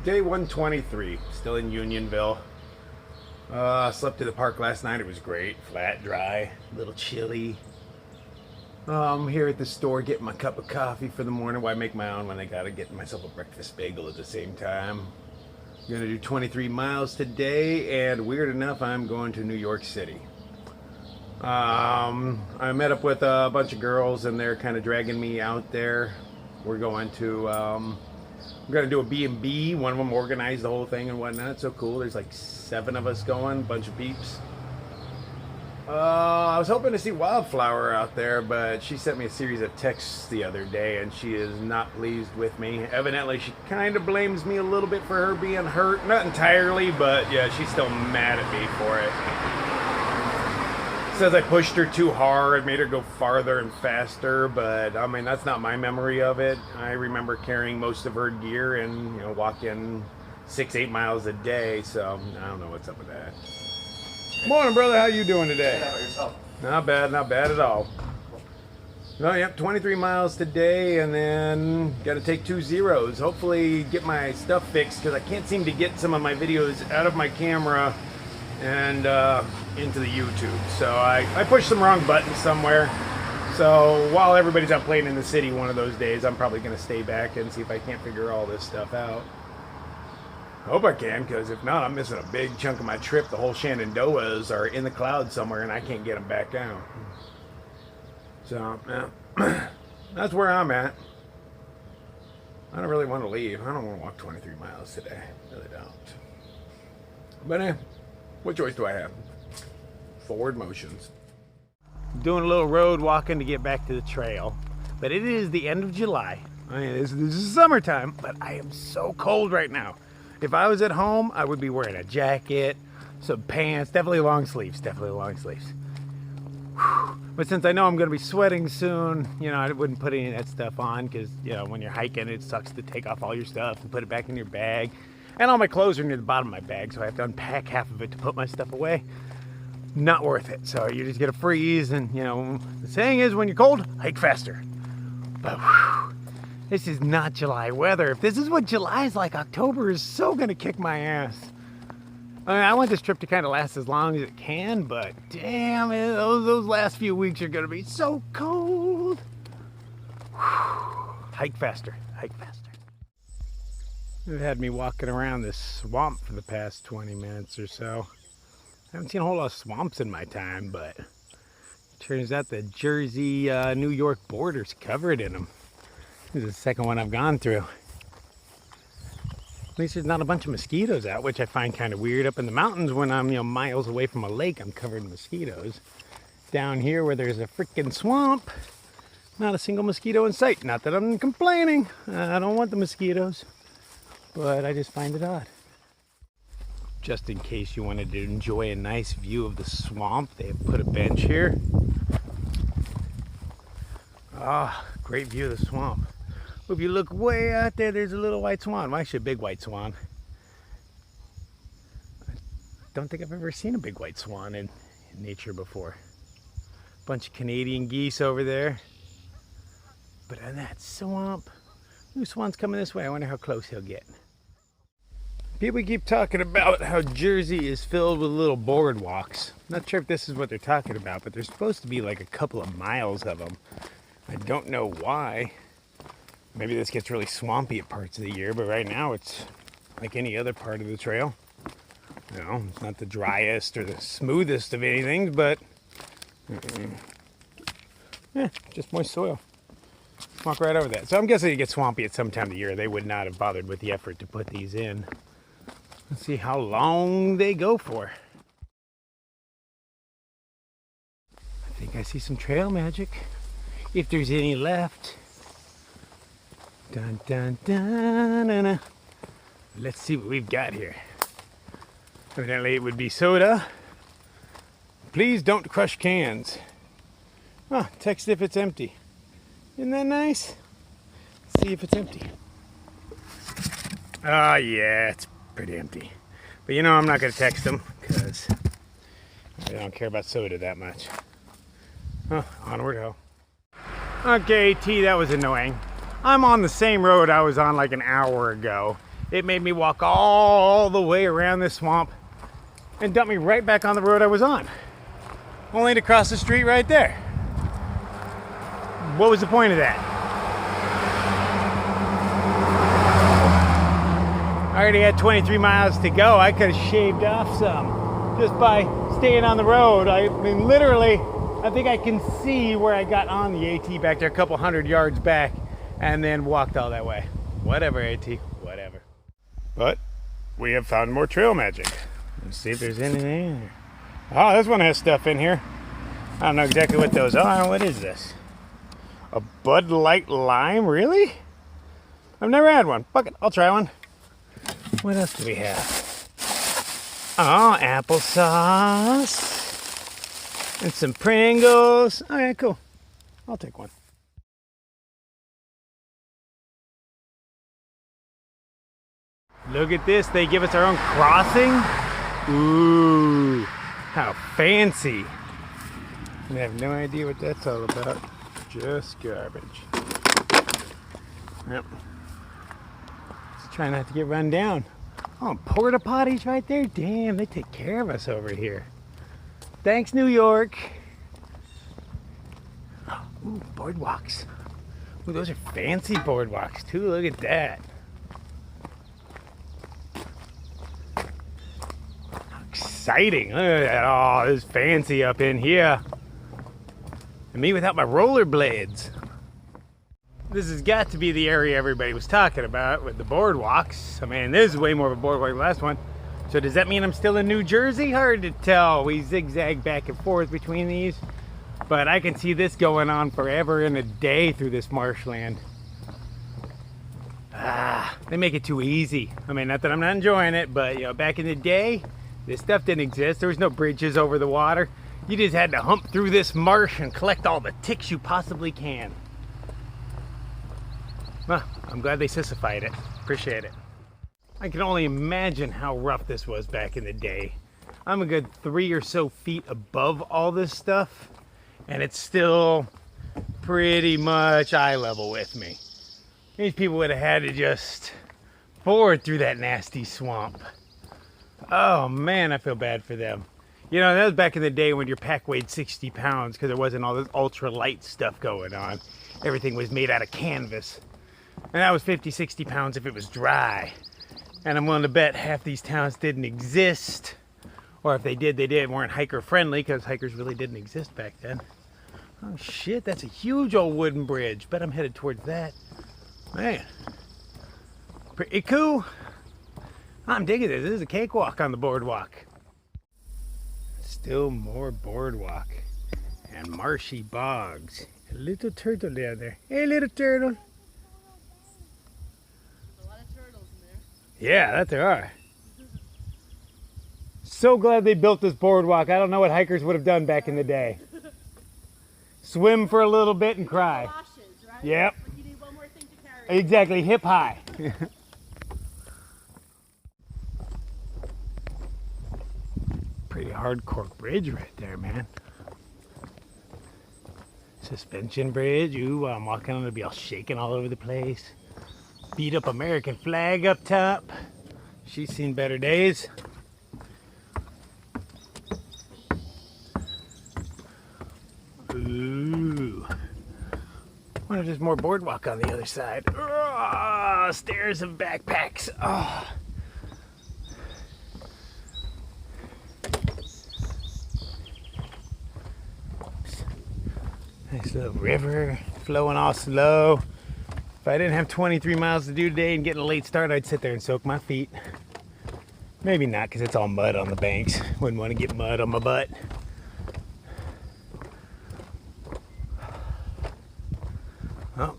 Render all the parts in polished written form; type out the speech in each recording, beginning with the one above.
Day 123, still in Unionville. Slept at the park last night. It was great, flat, dry, a little chilly. Here at the store getting my cup of coffee for the morning. Why make my own when I gotta get myself a breakfast bagel at the same time? I'm gonna do 23 miles today, and weird enough, I'm going to New York City. I met up with a bunch of girls, and they're kind of dragging me out there. We're going to, we're gonna do a B&B. One of them organized the whole thing and whatnot. So cool. There's like 7 of us going, bunch of peeps. I was hoping to see Wildflower out there, but she sent me a series of texts the other day, and she is not pleased with me. Evidently, she kind of blames me a little bit for her being hurt. Not entirely, but yeah, she's still mad at me for it. Says I pushed her too hard, made her go farther and faster, but I mean, that's not my memory of it. I remember carrying most of her gear and, you know, walking 6-8 miles a day, so I don't know what's up with that. Morning, brother. How you doing today? How about yourself? Not bad at all. Oh, yep, 23 miles today, and then got to take 2 zeros. Hopefully get my stuff fixed, because I can't seem to get some of my videos out of my camera and into the YouTube. So I pushed some wrong buttons somewhere. So while everybody's out playing in the city one of those days, I'm probably going to stay back and see if I can't figure all this stuff out. I hope I can, because if not, I'm missing a big chunk of my trip. The whole Shenandoahs are in the clouds somewhere, and I can't get them back out. So, yeah, that's where I'm at. I don't really want to leave. I don't want to walk 23 miles today. I really don't. But what choice do I have? Forward motions. Doing a little road walking to get back to the trail. But it is the end of July. I mean, this is summertime, but I am so cold right now. If I was at home, I would be wearing a jacket, some pants, definitely long sleeves. Whew. But since I know I'm going to be sweating soon, you know, I wouldn't put any of that stuff on, because, you know, when you're hiking, it sucks to take off all your stuff and put it back in your bag. And all my clothes are near the bottom of my bag, so I have to unpack half of it to put my stuff away. Not worth it. So you just get a freeze, and, you know, the saying is, when you're cold, hike faster. But whew, this is not July weather. If this is what July is like, October is so gonna kick my ass. I mean, I want this trip to kind of last as long as it can, but damn it, those last few weeks are gonna be so cold. Whew. Hike faster, hike faster. They've had me walking around this swamp for the past 20 minutes or so. I haven't seen a whole lot of swamps in my time, but it turns out the Jersey, New York border's covered in them. This is the second one I've gone through. At least there's not a bunch of mosquitoes out, which I find kind of weird. Up in the mountains, when I'm, you know, miles away from a lake, I'm covered in mosquitoes. Down here where there's a freaking swamp, not a single mosquito in sight. Not that I'm complaining. I don't want the mosquitoes, but I just find it odd. Just in case you wanted to enjoy a nice view of the swamp, they have put a bench here. Ah, great view of the swamp. If you look way out there, there's a little white swan. Well, actually a big white swan. I don't think I've ever seen a big white swan in nature before. Bunch of Canadian geese over there. But in that swamp, ooh, swan's coming this way. I wonder how close he'll get. People keep talking about how Jersey is filled with little boardwalks. Not sure if this is what they're talking about, but there's supposed to be like a couple of miles of them. I don't know why. Maybe this gets really swampy at parts of the year, but right now it's like any other part of the trail. You know, it's not the driest or the smoothest of anything, but yeah, just moist soil. Walk right over that. So I'm guessing it gets swampy at some time of the year. They would not have bothered with the effort to put these in. Let's see how long they go for. I think I see some trail magic, if there's any left. Dun dun dun dun dun. Let's see what we've got here. Evidently it would be soda. Please don't crush cans. Oh, text if it's empty. Isn't that nice? Let's see if it's empty. Oh yeah, it's pretty empty. But you know, I'm not gonna text them because I don't care about soda that much. Oh, onward ho. Okay, T, that was annoying. I'm on the same road I was on like an hour ago. it made me walk all the way around this swamp and dump me right back on the road I was on. Only to cross the street right there. What was the point of that? I already had 23 miles to go. I could have shaved off some just by staying on the road. I mean, literally, I think I can see where I got on the AT back there, a couple 100 yards back, and then walked all that way. Whatever, AT, whatever. But we have found more trail magic. Let's see if there's anything in here. Oh, this one has stuff in here. I don't know exactly what those are. What is this? A Bud Light Lime? Really? I've never had one. Fuck it, I'll try one. What else do we have? Oh, applesauce. And some Pringles. Alright, cool. I'll take one. Look at this. They give us our own crossing. Ooh, how fancy. I have no idea what that's all about. Just garbage. Yep. Let's try not to get run down. Oh, porta potties right there. Damn, they take care of us over here. Thanks, New York. Ooh, boardwalks. Ooh, those are fancy boardwalks too. Look at that. How exciting. Look at that. Oh, it's fancy up in here. And me without my rollerblades. This has got to be the area everybody was talking about with the boardwalks. I mean, this is way more of a boardwalk than the last one. So does that mean I'm still in New Jersey? Hard to tell. We zigzag back and forth between these. But I can see this going on forever and a day through this marshland. They make it too easy. I mean, not that I'm not enjoying it, but you know, back in the day, this stuff didn't exist. There was no bridges over the water. You just had to hump through this marsh and collect all the ticks you possibly can. Well, I'm glad they sissified it. Appreciate it. I can only imagine how rough this was back in the day. I'm a good 3 or so feet above all this stuff, and it's still pretty much eye level with me. These people would have had to just ford through that nasty swamp. Oh man, I feel bad for them. You know, that was back in the day when your pack weighed 60 pounds because there wasn't all this ultra light stuff going on. Everything was made out of canvas. And that was 50, 60 pounds if it was dry. And I'm willing to bet half these towns didn't exist. Or if they did, they weren't hiker friendly because hikers really didn't exist back then. Oh shit, that's a huge old wooden bridge. Bet I'm headed towards that. Man, pretty cool. I'm digging this. This is a cakewalk on the boardwalk. Still more boardwalk and marshy bogs. A little turtle down there. Hey, little turtle. A lot of turtles in there. Yeah, that there are. So glad they built this boardwalk. I don't know what hikers would have done back in the day. Swim for a little bit and cry. Washes, right? Yep. But you need one more thing to carry. Exactly, hip high. Pretty hardcore bridge right there, man. Suspension bridge. Ooh, while I'm walking on it, it'll be all shaking all over the place. Beat up American flag up top. She's seen better days. Ooh. Wonder if there's more boardwalk on the other side. Oh, stairs and backpacks. Oh. Nice little river flowing all slow. If I didn't have 23 miles to do today and getting a late start, I'd sit there and soak my feet. Maybe not, because it's all mud on the banks. Wouldn't want to get mud on my butt. Oh,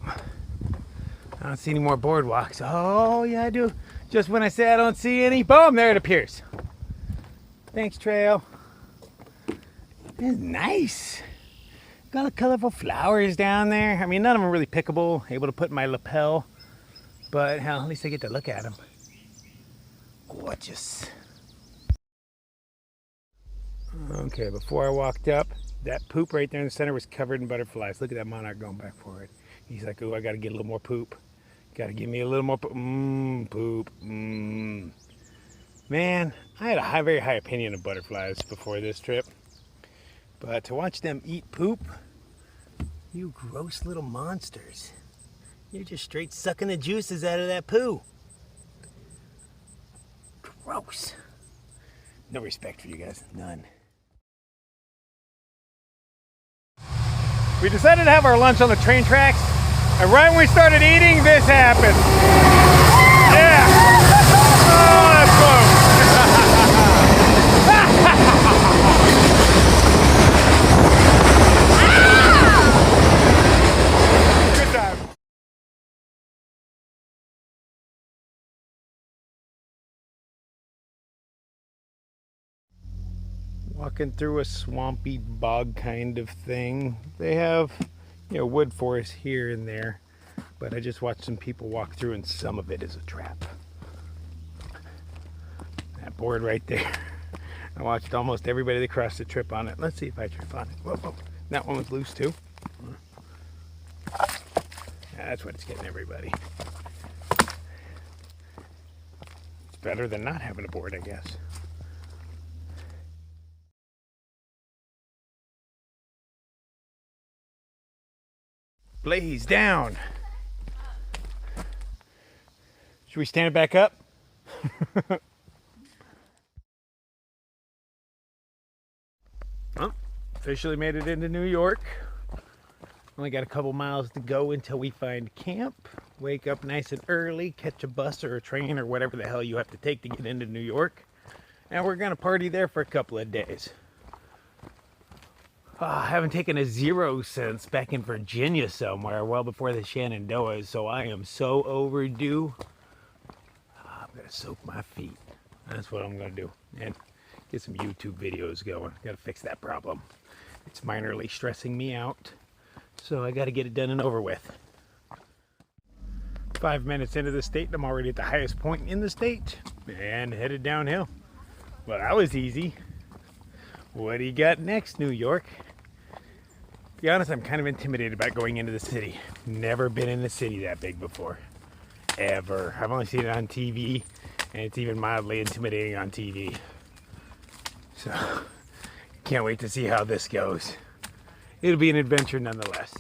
I don't see any more boardwalks. Oh, yeah, I do. Just when I say I don't see any, boom, there it appears. Thanks, trail. It's nice. Got the colorful flowers down there. I mean, none of them are really pickable. Able to put in my lapel. But hell, at least I get to look at them. Gorgeous. Okay, before I walked up, that poop right there in the center was covered in butterflies. Look at that monarch going back for it. He's like, oh, I gotta get a little more poop. Gotta give me a little more poop. Man, I had a very high opinion of butterflies before this trip. But to watch them eat poop, you gross little monsters. You're just straight sucking the juices out of that poo. Gross. No respect for you guys, none. We decided to have our lunch on the train tracks, and right when we started eating, this happened. Yeah! Oh, that's close! Good time. Walking through a swampy bog kind of thing. They have, wood forest here and there, but I just watched some people walk through and some of it is a trap. That board right there. I watched almost everybody that crossed the trip on it. Let's see if I trip on it. Whoa, whoa. That one was loose too. That's what's getting everybody. It's better than not having a board, I guess. Blaze down. Should we stand it back up? Well, officially made it into New York. Only got a couple miles to go until we find camp. Wake up nice and early, catch a bus or a train or whatever the hell you have to take to get into New York. And we're gonna party there for a couple of days. I haven't taken a zero since back in Virginia somewhere, well before the Shenandoahs, so I am so overdue. I'm gonna soak my feet. That's what I'm gonna do. And get some YouTube videos going. Gotta fix that problem. It's minorly stressing me out, so I gotta get it done and over with. 5 minutes into the state, I'm already at the highest point in the state and headed downhill. Well, that was easy. What do you got next, New York? To be honest, I'm kind of intimidated about going into the city. Never been in a city that big before. Ever. I've only seen it on TV, and it's even mildly intimidating on TV. So, can't wait to see how this goes. It'll be an adventure nonetheless.